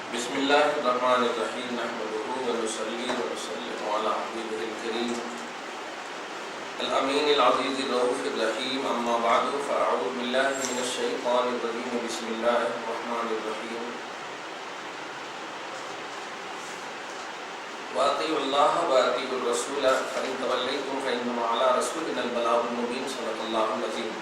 بسم الله الرحمن الرحيم نحمده ونصلي ونسلم على حبيبه الكريم الأمين العزيز الرؤوف الرحيم أما بعد فأعوذ بالله من الشيطان الرجيم بسم الله الرحمن الرحيم وأطيعوا الله وأطيعوا الرسول فإن توليتم فإنما على رسولنا البلاغ المبين صدق الله العظيم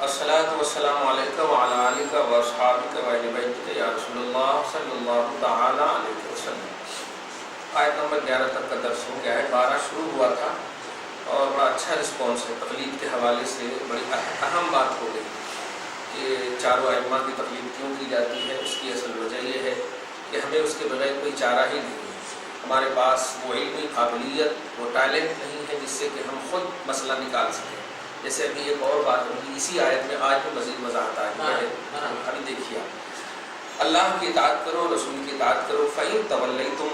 الصلاة والسلام عليك وعلى آلك وأصحابك وأهل بيتك يا رسول الله صلی اللہ تعالی علیہ وسلم۔ آیت نمبر 11 تک کا درس ہو گیا ہے، 12 شروع ہوا تھا اور بڑا اچھا رسپانس ہے۔ تقلید کے حوالے سے بڑی اہم بات ہو گئی کہ چاروں ائمہ کی تقلید کیوں کی جاتی ہے۔ اس کی اصل وجہ یہ ہے کہ ہمیں اس کے بغیر کوئی چارہ ہی نہیں ہے۔ ہمارے پاس وہ علمی قابلیت، وہ ٹیلنٹ نہیں ہے جس سے کہ ہم خود مسئلہ نکال سکیں۔ جیسے ابھی ایک اور بات ہوگی اسی آیت میں، آج میں مزید وضاحت آئی ہے۔ ابھی دیکھیے، اللہ کی اطاعت کرو، رسول کی اطاعت کرو، فَإِن تَوَلَّيْتُمْ،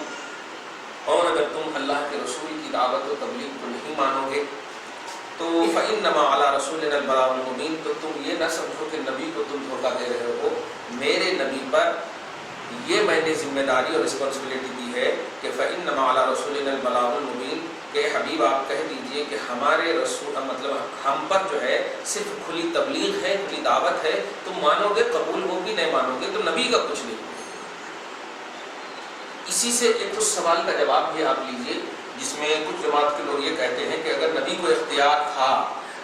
اور اگر تم اللہ کے رسول کی دعوت و تبلیغ کو نہیں مانو گے تو فَإِنَّمَا عَلَىٰ رَسُولِنَا الْبَلَاغُ الْمُبِينُ، تو تم یہ نہ سمجھو کہ نبی کو تم دھوکہ دے رہے ہو۔ میرے نبی پر یہ میں نے ذمہ داری اور رسپانسبلٹی دی ہے کہ فَإِنَّمَا عَلَىٰ رَسُولِنَا الْبَلَاغُ الْمُبِينُ، کہ حبیب آپ کہہ دیجئے کہ ہمارے رسول مطلب ہم پر جو ہے صرف کھلی تبلیغ ہے، کھلی دعوت ہے۔ تم مانو گے قبول ہوگی، نہیں مانو گے تو نبی کا کچھ نہیں۔ اسی سے ایک تو سوال کا جواب بھی آپ لیجئے، جس میں کچھ جماعت کے لوگ یہ کہتے ہیں کہ اگر نبی کو اختیار تھا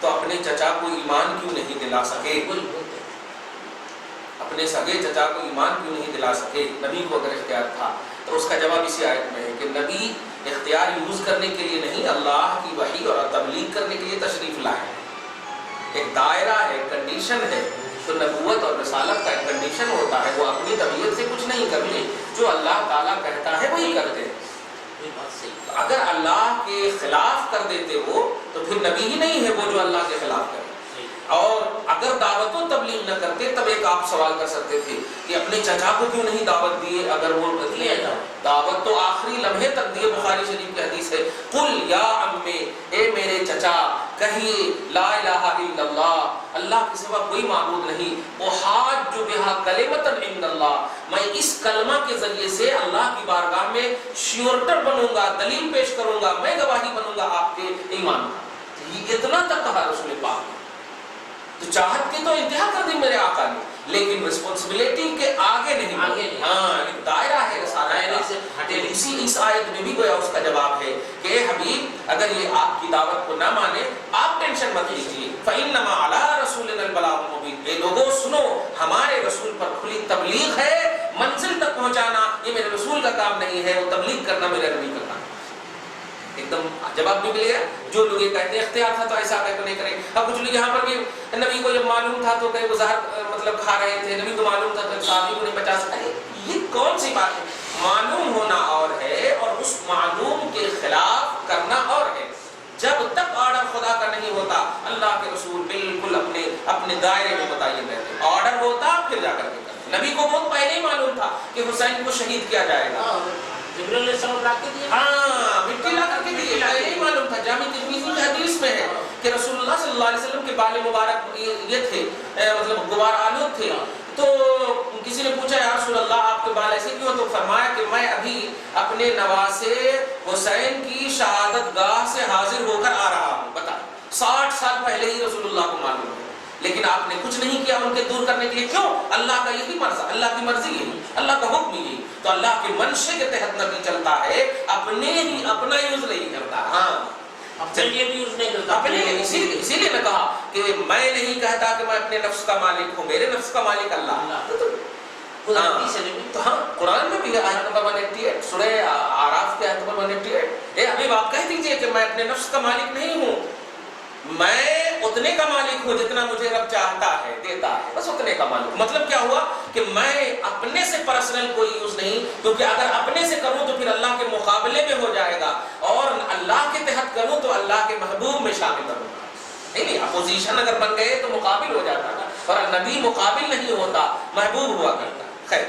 تو اپنے چچا کو ایمان کیوں نہیں دلا سکے؟ اپنے سگے چچا کو ایمان کیوں نہیں دلا سکے نبی کو اگر اختیار تھا؟ تو اس کا جواب اسی آیت میں ہے کہ نبی اختیار یوز کرنے کے لیے نہیں، اللہ کی وحی اور تبلیغ کرنے کے لیے تشریف لائے۔ ایک دائرہ ہے، کنڈیشن ہے۔ تو نبوت اور رسالت کا ایک کنڈیشن ہوتا ہے، وہ اپنی طبیعت سے کچھ نہیں کرتے، جو اللہ تعالیٰ کہتا ہے وہی کرتے ہیں۔ اگر اللہ کے خلاف کر دیتے ہو تو پھر نبی ہی نہیں ہے وہ جو اللہ کے خلاف کرے۔ اور اگر دعوت و تبلیغ نہ کرتے تب ایک آپ سوال کر سکتے تھے کہ اپنے چچا کو کیوں نہیں دعوت دیے؟ اگر وہ دعوت تو آخری لمحے تک دیے، بخاری شریف کی حدیث ہے، قل یا امی، اے میرے چچا کہیے لا الہ الا اللہ، اللہ کے سوا کوئی معبود نہیں، احاج بہا کلمۃ عند اللہ، میں اس کلمہ کے ذریعے سے اللہ کی بارگاہ میں شیورٹر بنوں گا، دلیل پیش کروں گا، میں گواہی بنوں گا آپ کے ایمان کا۔ یہ اتنا تک کہا رسول پاک نے۔ تو چاہت کی تو انتہا کر دی میرے آقا نے، لیکن رسپانسبلٹی کے آگے نہیں۔ ہاں، ایک دائرہ ہے رسالت سے ہٹے۔ اس آیت میں بھی گویا اس کا جواب ہے کہ اے حبیب، اگر یہ آپ کی دعوت کو نہ مانے آپ ٹینشن مت لیجیے، فَإِنَّمَا عَلَىٰ رَسُولِنَا الْبَلَاغُ الْمُبِينُ، اے لوگوں سنو، ہمارے رسول پر کھلی تبلیغ ہے، منزل تک پہنچانا یہ میرے رسول کا کام نہیں ہے، وہ تبلیغ کرنا میرے نبی کا کام۔ ایک دم جواب بھی مل گیا۔ جو لوگ یہ کہتے ہیں اختیار تھا تو ایسا نہیں کریں۔ اب کچھ لوگ یہاں پر بھی نبی کو جب معلوم تھا تو کہیں وہ زہر مطلب کھا رہے تھے، نبی کو معلوم تھا تو صحابی کو نہیں بچا سکتے۔ یہ کون سی بات ہے؟ معلوم ہونا اور ہے اور اس معلوم کے خلاف کرنا اور ہے۔ جب تک آرڈر خدا کا نہیں ہوتا اللہ کے رسول بالکل اپنے دائرے میں متعین رہتے، آرڈر ہوتا پھر جا کر کے کرتے۔ نبی کو بہت پہلے ہی معلوم تھا کہ حسین کو شہید کیا جائے گا، جبرائیل علیہ السلام لا کے دیا، ہاں مٹی لا کر کے دیا، پہلے ہی معلوم تھا۔ جامع ترمذی کی حدیث میں ہے کہ رسول اللہ صلی اللہ علیہ وسلم کے بال مبارک یہ تھے مطلب غبار آلود تھے، تو کسی نے پوچھا یا رسول اللہ آپ کے بال ایسے کیوں؟ تو فرمایا کہ میں ابھی اپنے نواسے حسین کی شہادت گاہ سے حاضر ہو کر آ رہا ہوں۔ بتا 60 سال پہلے ہی رسول اللہ کو معلوم ہے، لیکن آپ نے کچھ نہیں کیا ان کے دور کرنے کے لیے۔ کیوں؟ اللہ کا یہی مرضی، اللہ کی مرضی یہی، اللہ کا حکم یہی۔ تو اللہ کے منشے کے تحت نبی چلتا ہے، اپنے ہی اپنا یوز نہیں کرتا۔ ہاں، اپنے لیے بھی یوز نہیں کرتا، اپنے لیے۔ اسی لیے میں کہا کہ میں نہیں کہتا کہ میں اپنے نفس کا مالک ہوں، میرے نفس کا مالک اللہ۔ تو ہاں، قرآن میں بھی آیت نمبر 188، سورہ اعراف کی آیت نمبر 188، اے حبیب آپ کہہ دیجئے کہ میں اپنے نفس کا مالک نہیں ہوں، میں اتنے کا مالک ہوں جتنا مجھے رب چاہتا ہے دیتا ہے، بس اتنے کا مالک۔ مطلب کیا ہوا کہ میں اپنے سے پرسنل کوئی یوز نہیں، کیونکہ اگر اپنے سے کروں تو پھر اللہ کے مقابلے میں ہو جائے گا، اور اللہ کے تحت کروں تو اللہ کے محبوب میں شامل کروں گا۔ نہیں، اپوزیشن اگر بن گئے تو مقابل ہو جاتا ہے، اور نبی مقابل نہیں ہوتا، محبوب ہوا کرتا۔ خیر،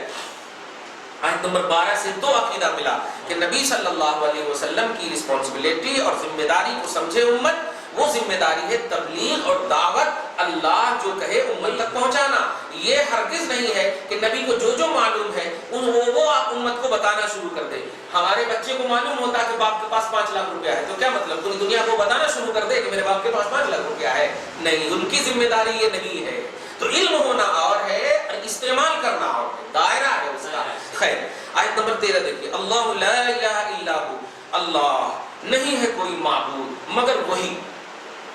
آیت نمبر 12 سے دو عقیدہ ملا کہ نبی صلی اللہ علیہ وسلم کی رسپانسبلٹی اور ذمہ داری کو سمجھے امت، وہ ذمہ داری ہے تبلیغ اور دعوت، اللہ جو کہے امت تک پہنچانا۔ یہ ہرگز نہیں ہے کہ نبی کو جو معلوم ہے وہ امت کو بتانا شروع کر دے. ہمارے بچے کو معلوم ہوتا کہ باپ کے پاس 5 لاکھ روپیہ ہے تو کیا مطلب پوری دنیا کو بتانا شروع کر دے کہ میرے باپ کے پاس 5 لاکھ روپیہ ہے؟ نہیں، ان کی ذمہ داری یہ نہیں ہے. تو علم ہونا اور ہے، استعمال کرنا اور ہے، دائرہ ہے اس کا. خیر، آیت نمبر 13 دیکھیے. اللہ لا الہ الا ہو، اللہ نہیں ہے کوئی معبود مگر وہی.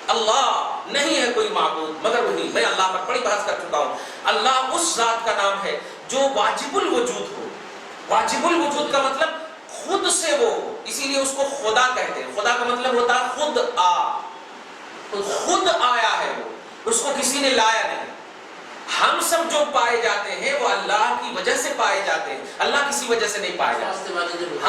اللہ نہیں ہے کوئی معبود مگر وہی. میں اللہ پر بڑی بحث کر چکا ہوں. اللہ اس ذات کا نام ہے جو واجب الوجود ہو. واجب الوجود کا مطلب خود سے وہ ہو، اسی لیے اس کو خدا کہتے ہیں. خدا کا مطلب ہوتا ہے خود خود آیا ہے وہ، اس کو کسی نے لایا نہیں. ہم سب جو پائے جاتے ہیں وہ اللہ کی وجہ سے پائے جاتے ہیں، اللہ کسی وجہ سے نہیں پائے جاتے.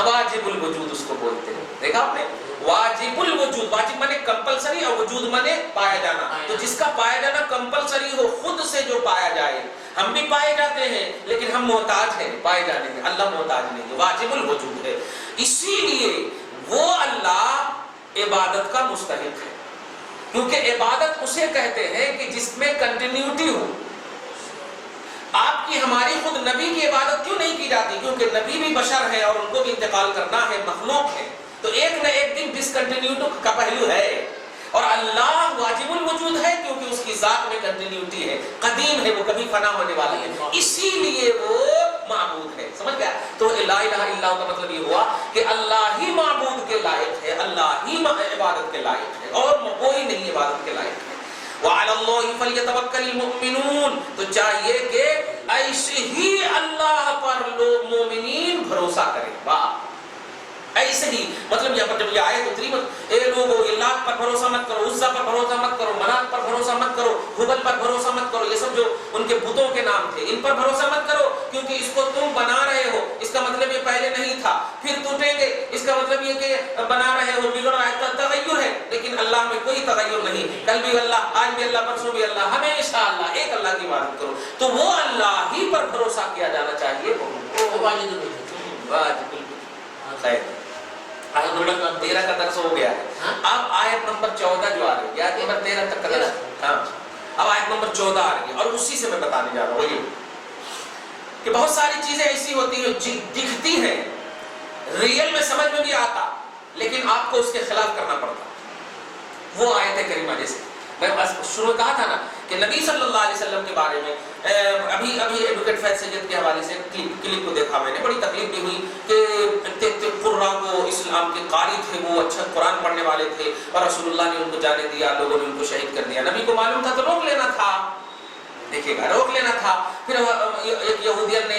واجب الوجود اس کو بولتے ہیں. دیکھا آپ نے، واجب الوجود، واجب مانے کمپلسری اور وجود مانے پایا جانا. تو جس کا پایا جانا کمپلسری ہو، خود سے جو پایا جائے. ہم بھی پائے جاتے ہیں لیکن ہم محتاج ہیں پائے جانے میں، اللہ محتاج نہیں ہے، واجب الوجود ہے. اسی لیے وہ اللہ عبادت کا مستحق ہے، کیونکہ عبادت اسے کہتے ہیں کہ جس میں کنٹینیوٹی ہو. آپ کی ہماری خود نبی کی عبادت کیوں نہیں کی جاتی؟ کیونکہ نبی بھی بشر ہے اور ان کو بھی انتقال کرنا ہے، مخلوق ہے، تو ایک نہ ایک دن ڈسکنٹینیوٹی کا پہلو ہے. اور اللہ واجب الوجود ہے کیونکہ اس کی ذات میں کنٹینیوٹی ہے، قدیم ہے، وہ کبھی فنا ہونے والا ہے، اسی لیے وہ معبود ہے. سمجھ گیا؟ تو لا الہ الا اللہ کا مطلب یہ ہوا کہ اللہ ہی معبود کے لائق ہے، اللہ ہی عبادت کے لائق ہے، اور کوئی نہیں عبادت کے لائق ہے. وَعَلَى اللَّهِ فَلْيَتَوَكَّلِ الْمُؤْمِنُونَ، تو چاہیے کہ ایسے ہی اللہ پر لوگ مومنین بھروسہ کریں. ایسے ہی مطلب یہاں پر جب یہ آیت اتری، اے لوگو اللہ پر بھروسہ مت کرو، عزا پر بھروسہ مت کرو، منات پر بھروسہ مت کرو، حبل پر بھروسہ مت کرو، یہ سب جو ان کے بتوں کے نام تھے ان پر بھروسہ مت کرو، کیونکہ اس کو تم بنا رہے ہو. اس کا مطلب یہ پہلے نہیں تھا، پھر ٹوٹیں گے. اس کا مطلب یہ کہ بنا رہے ہو، بگڑ رہا ہے، تغیر ہے. لیکن اللہ میں کوئی تغیر نہیں، کل بھی اللہ، آج بھی اللہ، پرسوں بھی اللہ، ہمیشہ اللہ، ایک اللہ کی عبادت کرو. تو وہ اللہ ہی پر بھروسہ کیا جانا چاہیے. خیر، آیت نمبر 13 کا درس ہو گیا ہے. اب آیت نمبر 14 جو آ رہی ہے، آیت نمبر 13 تک کا درس. ہاں، اب آیت نمبر 14 آ رہی ہے اور اسی سے میں بتانے جا رہا ہوں یہ کہ بہت ساری چیزیں ایسی ہوتی ہیں جو دکھتی ہیں، ریئل میں سمجھ میں بھی آتا، لیکن آپ کو اس کے خلاف کرنا پڑتا. وہ آیت کریمہ جیسے میں شروع میں کہا تھا نا کہ نبی صلی اللہ علیہ وسلم کے بارے میں ابھی ایڈوکیٹ فیض سید کے حوالے سے کلپ کو دیکھا میں نے، بڑی تکلیف بھی ہوئی کہ قرآ کو اسلام کے قاری تھے، وہ اچھا قرآن پڑھنے والے تھے اور رسول اللہ نے ان کو جانے دیا، لوگوں نے ان کو شہید کر دیا. نبی کو معلوم تھا تو روک لینا تھا، دیکھیے گا، روک لینا تھا. پھر ایک یہودیت نے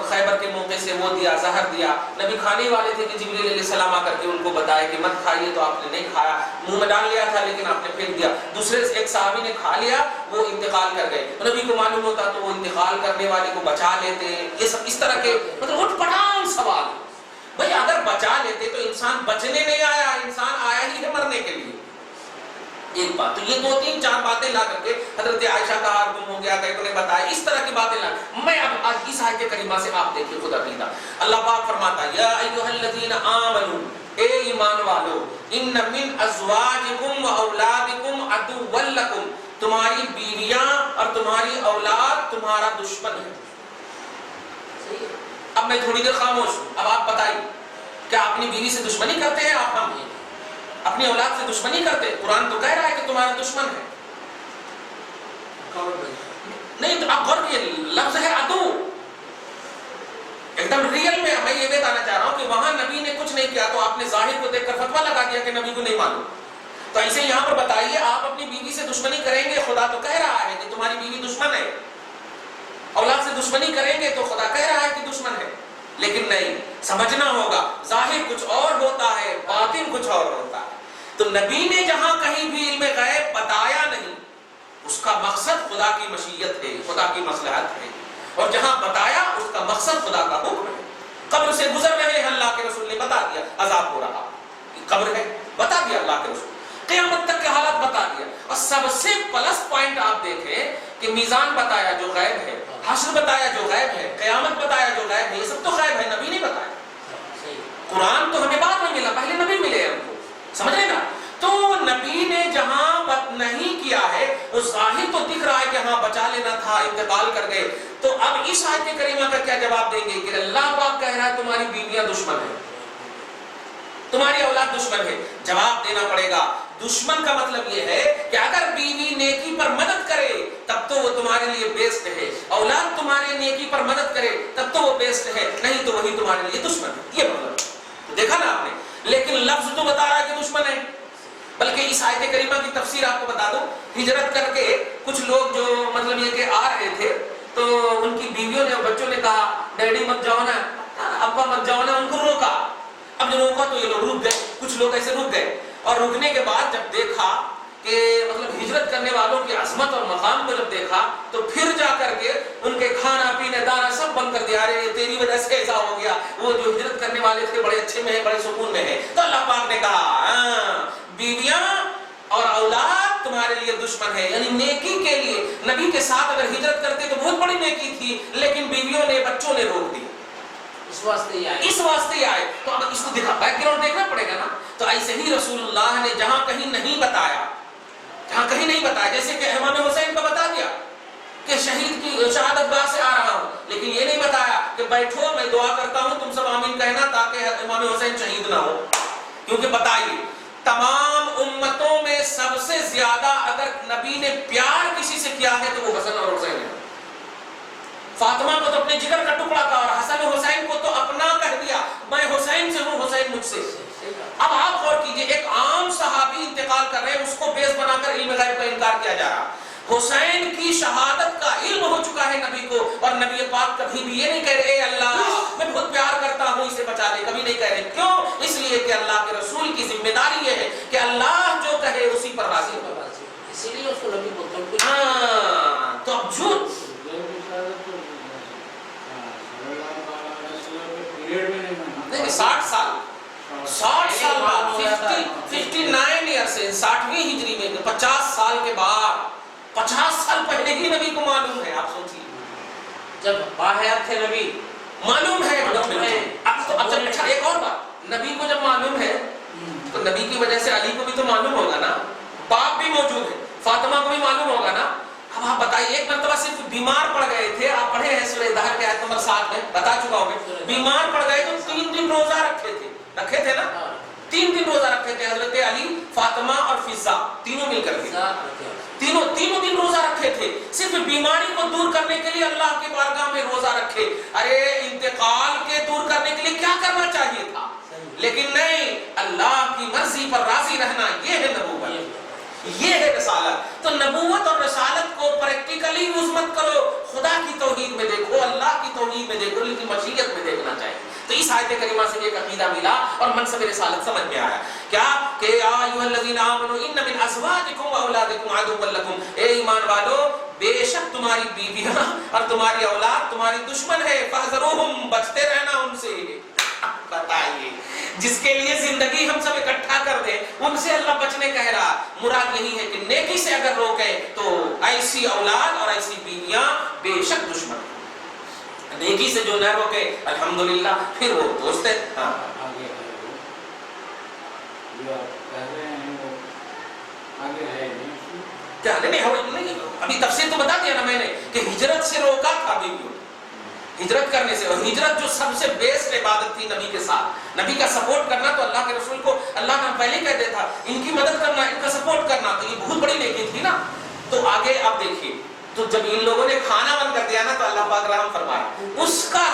خیبر کے موقع سے وہ دیا، زہر دیا. نبی کھانے والے تھے کہ جبریل علیہ السلام آ کر کے ان کو بتایا کہ مت کھائیے، تو آپ نے نہیں کھایا، منہ میں ڈال لیا تھا لیکن آپ نے پھینک دیا. دوسرے ایک صحابی نے کھا لیا، وہ انتقال کر گئے. نبی کو معلوم ہوتا تو وہ انتقال کرنے والے کو بچا لیتے. یہ سب اس طرح کے مطلب اٹھ پڑھان سوال. بھائی اگر بچا لیتے تو انسان بچنے نہیں آیا، انسان آیا ہی ہے مرنے کے لیے. ایک بات تو یہ 2-3-4 باتیں لا کر کے حضرت عائشہ کا ہار گم ہو گیا، کئی نے بتایا، اس طرح کی باتیں لا. میں اب آج اس آیت کریمہ سے آپ دیکھیے خود عقیدہ. اللہ پاک فرماتا ہے یا ایھا الذین آمنوا، اے ایمان والو، ان من ازواجکم و اولادکم عدوا لکم، تمہاری بیویاں اور تمہاری اولاد تمہارا دشمن ہے. اب میں تھوڑی دیر خاموش ہوں، اب آپ بتائیے کیا اپنی بیوی سے دشمنی کرتے ہیں آپ؟ ہم اپنی اولاد سے دشمنی کرتے؟ قرآن تو کہہ رہا ہے کہ تمہارا دشمن ہے. نہیں تو اب غور کیجئے، لفظ ہے عدو، ایک دم ریئل میں. میں یہ بتانا چاہ رہا ہوں کہ وہاں نبی نے کچھ نہیں کیا تو آپ نے ظاہر کو دیکھ کر فتویٰ لگا دیا کہ نبی کو نہیں معلوم. تو ایسے یہاں پر بتائیے آپ اپنی بیوی سے دشمنی کریں گے، خدا تو کہہ رہا ہے کہ تمہاری بیوی دشمن ہے. اولاد سے دشمنی کریں گے تو خدا کہہ رہا ہے کہ دشمن ہے. لیکن نہیں، سمجھنا ہوگا ظاہر کچھ اور ہوتا ہے، باطن کچھ اور ہوتا ہے. تو نبی نے جہاں کہیں بھی علم غیب بتایا نہیں، اس کا مقصد خدا کی مشیت ہے، خدا کی مصلحت ہے. اور جہاں بتایا اس کا مقصد خدا کا حکم ہے. قبر سے گزر رہے ہیں، اللہ کے رسول نے بتا دیا عذاب ہو رہا، قبر ہے، بتا دیا اللہ کے رسول. قیامت تک کے حالات بتا دیا. اور سب سے پلس پوائنٹ آپ دیکھیں کہ میزان بتایا جو غیب ہے، حشر بتایا جو غیب ہے، قیامت بتایا جو غیب ہے، یہ سب تو غیب ہے، نبی نے بتایا. قرآن تو ہمیں بعد میں ملا، پہلے نبی ملے ہم کو، سمجھ رہے نا. تو نبی نے جہاں نہیں کیا ہے وہ ظاہر تو دکھ رہا ہے کہ ہاں بچا لینا تھا، انتقال کر گئے. تو اب اس آیت کریمہ کا کیا جواب دیں گے کہ اللہ پاک کہہ رہا بیویاں دشمن ہیں، تمہاری اولاد دشمن ہے۔ جواب دینا پڑے گا۔ دشمن کا مطلب یہ ہے کہ اگر بیوی نیکی پر مدد کرے تب تو وہ تمہارے لیے بیسٹ ہے، اولاد تمہارے نیکی پر مدد کرے تب تو وہ بیسٹ ہے، نہیں تو وہی تمہارے لیے دشمن ہے۔ یہ مطلب دیکھا نا آپ نے، لیکن لفظ تو بتا رہا ہے کہ دشمن ہے۔ بلکہ اس آیت کریمہ کی تفسیر آپ کو بتا دوں، ہجرت کر کے کچھ لوگ جو مطلب یہ کہ آ رہے تھے تو ان کی بیویوں نے اور بچوں نے کہا ڈیڈی مت جاؤ نا، ابا مت جاؤ نا، ان کو روکا۔ اب جو روکا تو یہ لوگ رک گئے، کچھ لوگ ایسے رک گئے، اور رکنے کے بعد جب دیکھا کہ مطلب ہجرت کرنے والوں کی عظمت اور مقام کو جب دیکھا تو پھر جا کر کے ان کے کھانا پینے دانا سب بند کر دیا۔ ارے تیری وجہ سے ایسا ہو گیا، وہ جو ہجرت کرنے والے تھے بڑے اچھے میں ہیں، بڑے سکون میں ہیں۔ تو اللہ پاک نے کہا بیویاں اور اولاد تمہارے لیے دشمن ہے، یعنی نیکی کے لیے نبی کے ساتھ اگر ہجرت کرتے تو بہت بڑی نیکی تھی، لیکن بیویوں نے بچوں نے روک دی، اس واسطے یہ آئے۔ تو اب اس کو دیکھا، بیک گراؤنڈ دیکھنا پڑے گا نا۔ تو ایسے ہی رسول اللہ نے جہاں کہیں نہیں بتایا، جیسے کہ امام حسین کا بتا دیا کہ شہید کی شہادت گاہ سے آ رہا ہوں، لیکن یہ نہیں بتایا کہ بیٹھو میں دعا کرتا ہوں تم سب آمین کہنا تاکہ امام حسین شہید نہ ہو۔ کیونکہ بتائیے تمام امتوں میں سب سے زیادہ اگر نبی نے پیار کسی سے کیا ہے تو وہ حسن اور حسین ہے۔ فاطمہ کو تو اپنے جگر کا ٹکڑا کہا اور حسن حسین کو تو اپنا کہہ دیا، میں حسین سے ہوں، حسین مجھ سے۔ اب آپ غور کیجئے، ایک عام صحابی انتقال کر رہے ہیں، اس کو بیس بنا کر علم غیب کا انکار کیا جا رہا۔ حسین کی شہادت کا علم ہو چکا ہے نبی کو، اور نبی پاک کبھی بھی یہ نہیں کہہ رہے اے اللہ میں بہت پیار کرتا ہوں اسے بچا لے، کبھی نہیں کہہ رہے۔ کیوں؟ اس لیے کہ اللہ کے رسول کی ذمہ داری یہ ہے کہ اللہ جو کہے اسی پر راضی ہو، اسی لیے اس کو نبی بولتے ہیں۔ ہاں تو اب جھوٹ 60 سال بعد 59 ایئر سے 60ویں ہجری میں 50 سال کے بعد، 50 سال پہلے ہی نبی کو معلوم ہے۔ آپ سوچیے جب باحیات تھے نبی معلوم ہے۔ اب اچھا ایک اور بات، نبی کو جب معلوم ہے تو نبی کی وجہ سے علی کو بھی تو معلوم ہوگا نا، باپ بھی موجود ہے، فاطمہ کو بھی معلوم ہوگا نا۔ اب آپ بتائیے، ایک مرتبہ صرف بیمار پڑ گئے تھے، آپ پڑھے ہیں سورہ دہر کے آیت نمبر 7 میں، بتا چکا ہوگا، بیمار پڑ گئے تو 3 دن روزہ رکھے تھے نا، 3 دن روزہ رکھے تھے حضرت علی، فاطمہ اور فضا، تینوں مل کر کے تینوں دن روزہ رکھے تھے، صرف بیماری کو دور کرنے کے لیے اللہ کی بارگاہ میں روزہ رکھے۔ ارے انتقال کے دور کرنے کے لیے کیا کرنا چاہیے تھا، لیکن نہیں، اللہ کی مرضی پر راضی رہنا، یہ ہے نبوت، یہ ہے رسالت۔ تو نبوت اور رسالت کو پریکٹیکلی یوز مت کرو، خدا کی توحید میں دیکھو، اللہ کی توحید میں دیکھو، لیکن مشیت میں دیکھنا چاہیے۔ تو اس آیت کریمہ سے ایک عقیدہ ملا اور منصب رسالت سمجھ میں آیا۔ کیا کہ یا ایھا الذین آمنوا ان من ازواجکم واولادکم عدوا لکم، اے ایمان والو بے شک تمہاری بیویاں اور تمہاری اولاد تمہاری دشمن ہے، فاحذروہم، بچتے رہنا ان سے۔ بتائیے جس کے لیے زندگی ہم سب اکٹھا کر دیں ان سے اللہ بچنے کہہ رہا۔ مراد یہی ہے کہ نیکی سے اگر روکیں تو ایسی اولاد اور ایسی بیویاں بے شک دشمن، نیکی سے جو نہ روکے الحمدللہ پھر وہ دوست ہے۔ ہاں کیا نہیں، ابھی تفسیر تو بتا دیا نا میں نے کہ ہجرت سے روکا تھا بیویوں، ہجرت کرنے سے، اور ہجرت جو سب سے بیسٹ عبادت تھی نبی کے ساتھ، نبی کا سپورٹ کرنا، تو اللہ کے رسول کو اللہ نے پہلے کہہ دیتا تھا ان کی مدد کرنا، ان کا سپورٹ کرنا، تو یہ بہت بڑی نیکی تھی نا۔ تو آگے آپ دیکھیے، تو جب ان لوگوں نے کھانا بند کر دیا نا تو اللہ پاک رحم فرمایا، اس کا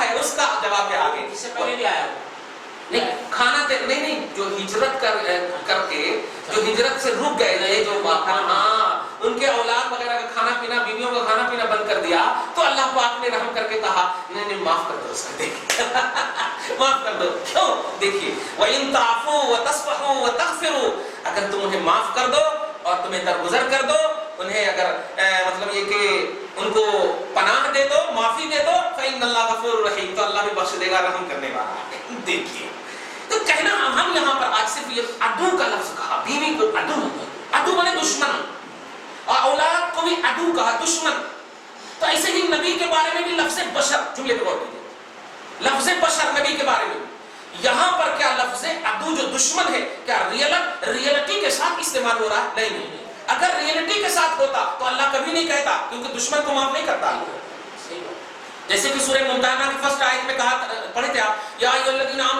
جواب ہے آگے۔ اس سے پہلے بھی آیا نہیں کھانا نہیں، جو ہجرت کر کے جو ہجرت سے رک گئے تھے، جو ان کے اولاد وغیرہ کا کھانا پینا، بیویوں کا کھانا پینا بند کر دیا، تو اللہ پاک نے رحم کر کے کہا نہیں معاف کر دو اس کو، دیکھیے معاف کر دو۔ کیوں؟ دیکھیے وَإِن تَعْفُوا وَتَصْفَحُوا وَتَغْفِرُوا، اگر تم انہیں معاف کر دو اور تمہیں درگزر کر دو، انہیں اگر مطلب یہ کہ ان کو پناہ دے دو، معافی دے دو، فَإِنَّ اللَّهَ غَفُورٌ رَحِيمٌ، تو اللہ بھی بخش دے گا، رحم کرنے والا ہے۔ دیکھیے تو کہنا ہم یہاں پر آج صرف یہ عدو کا لفظ کہا، بیوی کو عدو مانے دشمن، اور اولاد کو بھی عدو کہا، دشمن۔ تو ایسے ہی نبی کے بارے میں بھی لفظ بشر، جملے پہ غور کیجیے، لفظ بشر نبی کے بارے میں یہاں پر کیا لفظ عدو جو دشمن ہے، کیا ریئلٹی کے ساتھ استعمال ہو رہا ہے؟ نہیں، اگر ریئلٹی کے ساتھ ہوتا تو اللہ کبھی نہیں کہتا، کیونکہ دشمن کو معاف نہیں کرتا۔ جیسے کہ سورہ ممتحنہ کی فرسٹ آیت میں کہا، پڑھے تھے آپ، یا ایھا الذین آمنوا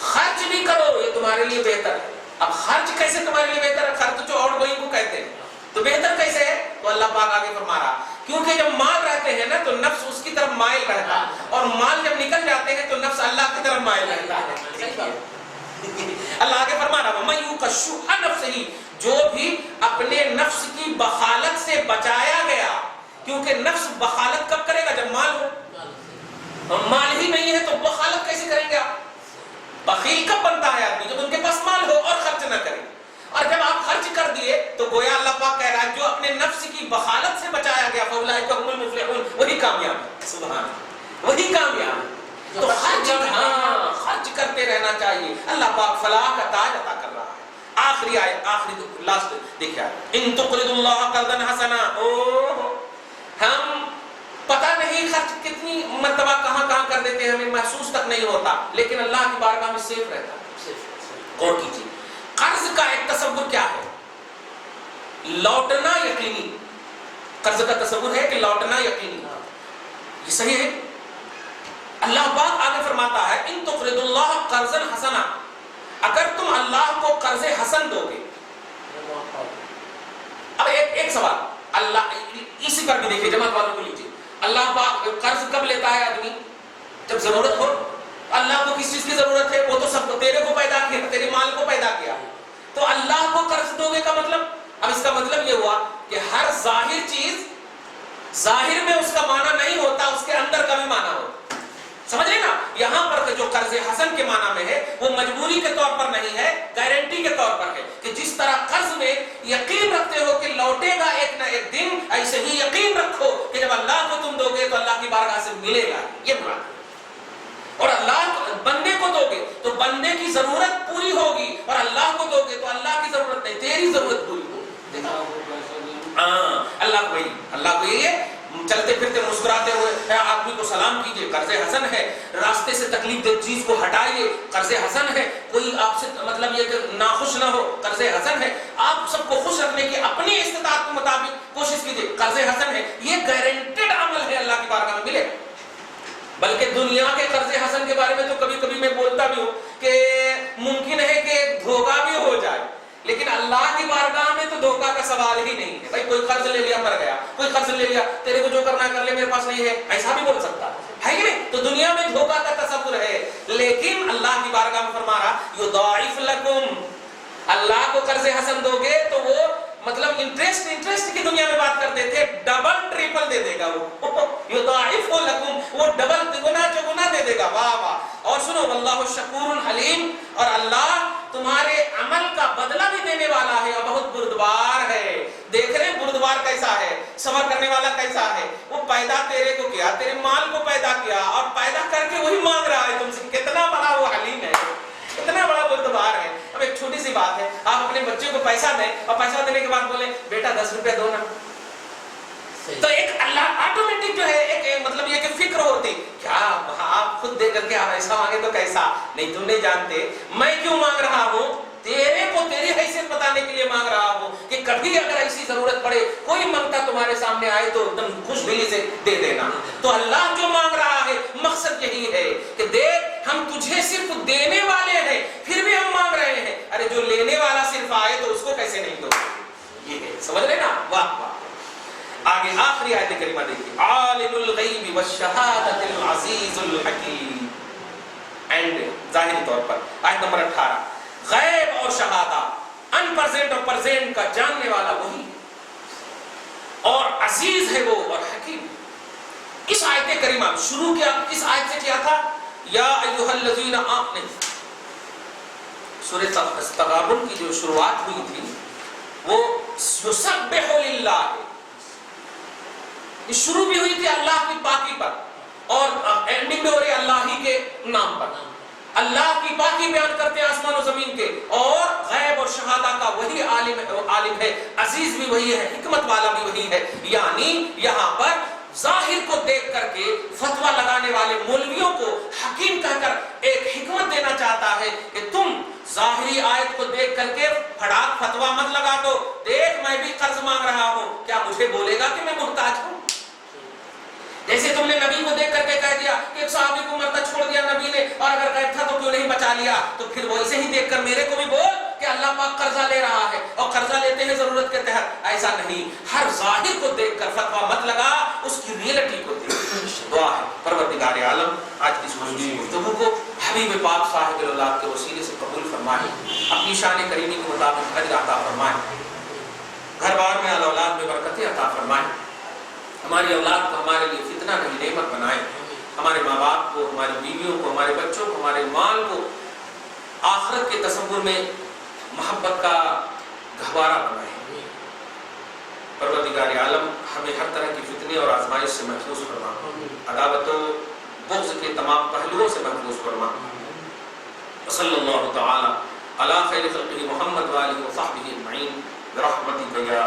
خرچ بھی کرو یہ تمہارے لیے بہتر ہے. اب خرچ کیسے تمہارے لیے بہتر ہے؟ خرچ جو آؤٹ گوئنگ کو کہتے ہیں تو بہتر کیسے ہے؟ تو اللہ پاک آگے فرما رہا کیونکہ جب مال رہتے ہیں نا تو نفس اس کی طرف مائل رہتا ہے اور مال جب نکل جاتے ہیں تو نفس اللہ کی طرف مائل رہتا ہے. اللہ آگے فرما رہا وَمَن يُوقَ شُحَّ نَفْسِهِ جو بھی اپنے نفس کی بخالت سے بچایا گیا. کیونکہ نفس بخالت کب کرے گا؟ جب مال ہو. مال ہی نہیں ہے تو بخالت کیسے کریں گے آپ؟ بخیل کب بنتا ہے آدمی؟ جب ان کے پاس مال ہو اور خرچ نہ کرے. اور جب آپ خرچ کر دیے تو گویا اللہ پاک کہہ رہا ہے جو اپنے نفس کی بخالت سے بچایا گیا فَأُولَٰئِكَ هُمُ الْمُفْلِحُونَ وہی کامیاب ہے. سبحان اللہ وہی کامیاب ہے. تو خرچ کرتے رہنا چاہیے. اللہ پاک فلاح کا تاج عطا کر رہا ہے. آخری آیت آخری لاسٹ دیکھیں ان تقرضوا اللہ قرضا حسنا. ہم پتہ نہیں خرچ کتنی مرتبہ کہاں کر دیتے ہیں ہمیں محسوس تک نہیں ہوتا لیکن اللہ کی بارگاہ میں سیف رہتا ہے. غور کیجیے قرض کا ایک تصور کیا ہے؟ لوٹنا یقینی. قرض کا تصور ہے کہ لوٹنا یقینی. یہ صحیح ہے. اللہ پاک آگے فرماتا ہے ان تقرضوا اللہ قرضا حسنا اگر تم اللہ کو قرض حسن دو گے. اب ایک سوال اللہ اسی پر بھی دیکھیے جماعت والوں کو لیجیے. اللہ پاک قرض کب لیتا ہے آدمی؟ جب ضرورت ہو. اللہ کو کس چیز کی ضرورت ہے؟ وہ تو سب کو تیرے کو پیدا کیا تیرے مال کو پیدا کیا. تو اللہ کو قرض دو گے کا مطلب اب اس کا مطلب یہ ہوا کہ ہر ظاہر چیز ظاہر میں اس کا معنی نہیں ہوتا اس کے اندر کا بھی معنی ہوتا. سمجھ رہے نا؟ یہاں پر جو قرض حسن کے معنی میں ہے وہ مجبوری کے طور پر نہیں ہے گارنٹی کے طور پر ہے کہ جس طرح قرض میں یقین رکھتے ہو کہ لوٹے گا ایک نہ ایک دن ایسے ہی یقین رکھو کہ جب اللہ کو تم دو گے تو اللہ کی بارگاہ سے ملے گا. یہ مراد ہے. اور اللہ بندے کو دو گے تو بندے کی ضرورت پوری ہوگی اور اللہ کو دو گے تو اللہ کی ضرورت نہیں تیری ضرورت پوری ہوگی. اللہ کو یہ چلتے پھرتے مسکراتے ہوئے آدمی کو سلام کیجئے قرض حسن ہے. راستے سے تکلیف دہ چیز کو ہٹائیے قرض حسن ہے. کوئی آپ سے مطلب یہ کہ ناخوش نہ ہو قرض حسن ہے. آپ سب کو خوش رکھنے کی اپنی استطاعت کے مطابق کوشش کیجئے قرض حسن ہے. یہ گارنٹیڈ عمل ہے اللہ کی بارگاہ میں ملے. بلکہ دنیا کے قرض حسن کے بارے میں تو کبھی کبھی میں بولتا بھی ہوں کہ ممکن ہے کہ دھوکہ بھی ہو جائے لیکن اللہ کی بارگاہ میں تو دھوکہ کا سوال ہی نہیں ہے. بھائی کوئی قرض لے لیا مر گیا کوئی قرض لے لیا تیرے کو جو کرنا ہے کر لے میرے پاس نہیں ہے ایسا بھی بول سکتا ہے کہ نہیں؟ تو دنیا میں دھوکہ کا تصور ہے لیکن اللہ کی بارگاہ میں فرما رہا یضاعف لکم. اللہ کو قرض حسن دو گے تو وہ مطلب انٹرسٹ کی دنیا میں بات کرتے تھے ڈبل ٹریپل دے دے گا. وہ یضاعف لکم وہ ڈبل گنا چگنا دے دے گا. واہ واہ. اور سنو واللہ شکور حلیم اور اللہ تمہارے عمل کا بدلہ بھی دینے والا ہے اور بہت بردبار ہے. دیکھ رہے ہیں بردبار کیسا ہے صبر کرنے والا کیسا ہے. وہ پیدا تیرے کو کیا تیرے مال کو پیدا کیا اور پیدا کر کے وہی مانگ رہا ہے تم سے. کتنا بڑا وہ حلیم ہے کتنا بڑا بردبار ہے. اب ایک چھوٹی سی بات ہے آپ اپنے بچے کو پیسہ دیں اور پیسہ دینے کے بعد بولیں بیٹا 10 روپے دو نا تو ایک اللہ آٹومیٹک جو ہے ایک مطلب یہ کہ فکر ہوتی کیا آپ خود دے کر کے آپ ایسا مانگے تو کیسا. نہیں تم نہیں جانتے میں کیوں مانگ رہا ہوں تیرے کو تیری حیثیت بتانے کے لیے مانگ رہا ہوں کہ کبھی اگر ایسی ضرورت پڑے کوئی منگتا تمہارے سامنے آئے تو ایک دم خوش دلی سے دے دینا. تو اللہ جو مانگ رہا ہے مقصد یہی ہے کہ دیکھ ہم تجھے صرف دینے والے ہیں پھر بھی ہم مانگ رہے ہیں. ارے جو لینے والا صرف آئے تو اس کو کیسے نہیں دو. یہ ہے سمجھ رہے نا. واہ واہ. آگے آخری آیت کریمہ دیکھیے عالم الغیب والشہادۃ العزیز الحکیم. اینڈ ظاہری طور پر آیت نمبر 18 غیب اور شہادت ان پرزینٹ اور پرزینٹ کا جاننے والا وہی اور عزیز ہے وہ اور حکیم. اس آیت کریمہ شروع کیا اس آیت سے کیا تھا یا ایھا الذین آمنوا. سورہ تغابن کی جو شروعات ہوئی تھی وہ یسبح للہ شروع بھی ہوئی تھی اللہ کی پاکی پر اور اینڈنگ میں ہو رہی اللہ ہی کے نام پر. اللہ کی پاکی بیان کرتے ہیں آسمان و زمین کے اور غیب اور شہادہ کا وہی عالم ہے عزیز بھی وہی ہے حکمت والا بھی وہی ہے. یعنی یہاں پر ظاہر کو دیکھ کر کے فتویٰ لگانے والے مولویوں کو حکیم کہہ کر ایک حکمت دینا چاہتا ہے کہ تم ظاہری آیت کو دیکھ کر کے پھڑاک فتویٰ مت لگا دو. دیکھ میں بھی قرض مانگ رہا ہوں کیا مجھے بولے گا کہ میں محتاج ہوں. جیسے تم نے نبی کو دیکھ کر کے کہہ دیا کہ ایک صحابی کو مرتا چھوڑ دیا نبی نے اور اگر غیب تھا تو کیوں نہیں بچا بچا لیا تو پھر وہ اسے ہی دیکھ کر میرے کو بھی بول کہ اللہ پاک قرضہ لے رہا ہے اور قرضہ لیتے ہیں ضرورت کے تحت. ایسا نہیں, ہر ظاہر کو دیکھ کر فتویٰ مت لگا, اس کی ریئلٹی کو دیکھ. دعا ہے پروردگار عالم آج کی اس گفتگو کو حبیب پاک صاحب الاولاد کے وسیلے سے قبول فرمائے, اپنی شان کریمی کے مطابق اجر عطا فرمائے, گھر بار میں اولاد میں برکتیں عطا فرمائے, ہماری اولاد کو ہمارے لیے فتنہ نہیں نعمت بنائے, ہمارے ماں باپ کو, ہماری بیویوں کو, ہمارے بچوں کو, ہمارے مال کو آخرت کے تصور میں محبت کا گہوارہ بنائے. پروردگار عالم ہمیں ہر طرح کی فتنے اور آزمائش سے محفوظ فرما, عداوت و بغض کے تمام پہلوؤں سے محفوظ فرما. صلی اللہ تعالی علی خیر خلقہ محمد و آلہ و صحبہ اجمعین برحمتک یا